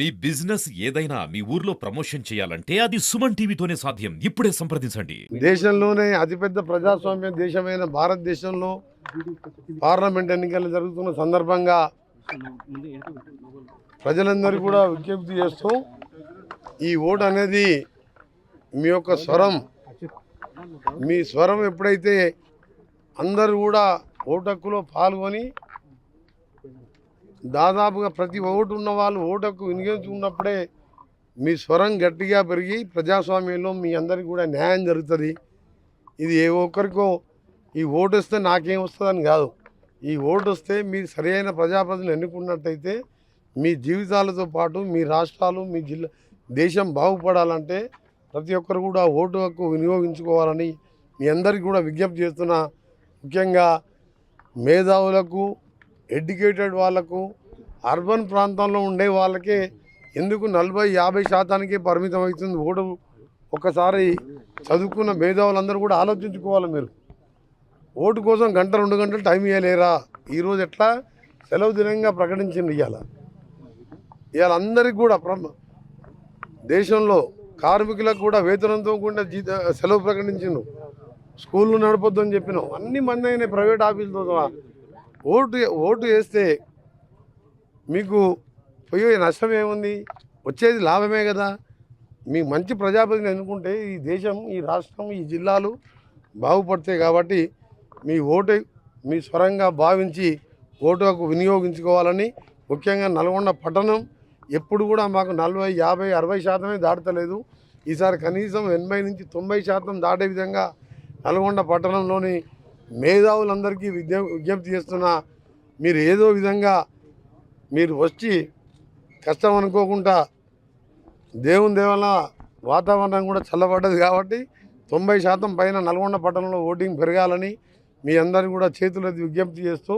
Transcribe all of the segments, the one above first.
మీ business ఏదైనా మీ ఊర్లో promotion చేయాలంటే అది సుమన్ టీవీతోనే సాధ్యం. ఇప్పుడే సంప్రదించండి. దేశంలోనే అతిపెద్ద ప్రజాస్వామ్య దేశమైన భారతదేశంలో పార్లమెంట్ ఎన్నికలు జరుగుతున్న సందర్భంగా ప్రజలందరూ కూడా విజ్ఞప్తి చేస్తూ ఈ ఓటు అనేది మీ యొక్క స్వరం, మీ స్వరం ఎప్పుడైతే అందరూ కూడా ఓటు హక్కులో పాల్గొని దాదాపుగా ప్రతి ఓటు ఉన్న వాళ్ళు ఓటు హక్కు వినియోగించుకున్నప్పుడే మీ స్వరం గట్టిగా పెరిగి ప్రజాస్వామ్యంలో మీ అందరికీ కూడా న్యాయం జరుగుతుంది. ఇది ఏ ఒక్కరికో ఈ ఓటు వస్తే నాకేం వస్తుందని కాదు. ఈ ఓటు వస్తే మీరు సరైన ప్రజాప్రతినిధులు ఎన్నుకున్నట్టయితే మీ జీవితాలతో పాటు మీ రాష్ట్రాలు, మీ జిల్లా, దేశం బాగుపడాలంటే ప్రతి ఒక్కరు కూడా ఓటు హక్కు వినియోగించుకోవాలని మీ అందరికీ కూడా విజ్ఞప్తి చేస్తున్నా. ముఖ్యంగా మేధావులకు, ఎడ్యుకేటెడ్ వాళ్ళకు, అర్బన్ ప్రాంతాల్లో ఉండే వాళ్ళకే ఎందుకు 40-50% పరిమితం అవుతుంది ఓటు. ఒకసారి చదువుకున్న మేధావులందరూ కూడా ఆలోచించుకోవాలి. మీరు ఓటు కోసం 1-2 గంటలు టైం ఇవ్వలేరా? ఈరోజు ఎట్లా సెలవు దినంగా ప్రకటించింది. ఇవాళ అందరికి కూడా దేశంలో కార్మికులకు కూడా వేతనంతో కూడా సెలవు ప్రకటించిండు. స్కూళ్ళు నడపొద్దని చెప్పినాం. అన్ని మంది అయినా ప్రైవేట్ ఆఫీసులతో ఓటు వేస్తే మీకు పోయే నష్టం ఏముంది? వచ్చేది లాభమే కదా. మీ మంచి ప్రజాప్రతినిధి ఎన్నుకుంటే ఈ దేశం, ఈ రాష్ట్రం, ఈ జిల్లాలు బాగుపడతాయి. కాబట్టి మీ ఓటు మీ స్వరంగా భావించి ఓటు హక్కు వినియోగించుకోవాలని, ముఖ్యంగా నల్గొండ పట్టణం ఎప్పుడు కూడా మాకు 40-50-60% దాటలేదు. ఈసారి కనీసం 80-90% దాటే విధంగా నల్గొండ పట్టణంలోని మేధావులందరికీ విజ్ఞప్తి చేస్తున్నా. మీరు ఏదో విధంగా మీరు వచ్చి కష్టం అనుకోకుండా, దేవుని దేవల వాతావరణం కూడా చల్లబడ్డది కాబట్టి 90% పైన నల్గొండ పట్టణంలో ఓటింగ్ పెరగాలని మీ అందరికీ కూడా చేతులెత్తి విజ్ఞప్తి చేస్తూ,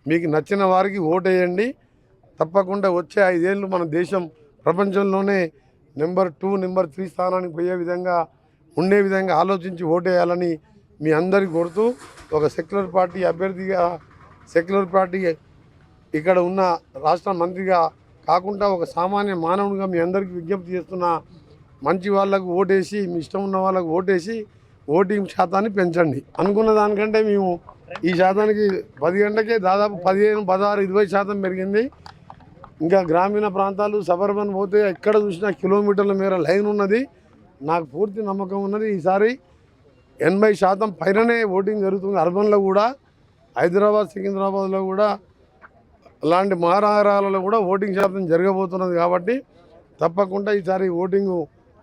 మీకు నచ్చిన వారికి ఓటేయండి. తప్పకుండా వచ్చే 5 ఏళ్ళు మన దేశం ప్రపంచంలోనే నెంబర్ 2, నెంబర్ 3 స్థానానికి పోయే విధంగా ఉండే విధంగా ఆలోచించి ఓటేయాలని మీ అందరికీ కోరుతూ, ఒక సెక్యులర్ పార్టీ అభ్యర్థిగా, సెక్యులర్ పార్టీ ఇక్కడ ఉన్న రాష్ట్ర మంత్రిగా కాకుండా ఒక సామాన్య మానవునిగా మీ అందరికీ విజ్ఞప్తి చేస్తున్నా. మంచి వాళ్ళకు ఓటేసి, మీ ఇష్టం ఉన్న వాళ్ళకు ఓటేసి ఓటింగ్ శాతాన్ని పెంచండి. అనుకున్న దానికంటే మేము ఈ శాతానికి 10 గంటలకే దాదాపు 15, 16, 20% పెరిగింది. ఇంకా గ్రామీణ ప్రాంతాలు, సబర్బన్ పోతే ఎక్కడ చూసినా కిలోమీటర్ల మేర లైన్ ఉన్నది. నాకు పూర్తి నమ్మకం ఉన్నది ఈసారి 80% పైననే ఓటింగ్ జరుగుతుంది. అర్బన్లో కూడా, హైదరాబాద్, సికింద్రాబాద్లో కూడా, అలాంటి మహానగరాలలో కూడా ఓటింగ్ శాతం జరగబోతున్నది. కాబట్టి తప్పకుండా ఈసారి ఓటింగు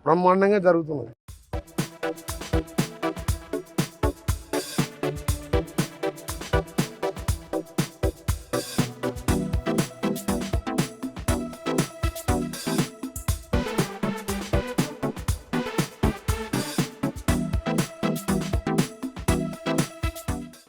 బ్రహ్మాండంగా జరుగుతున్నది.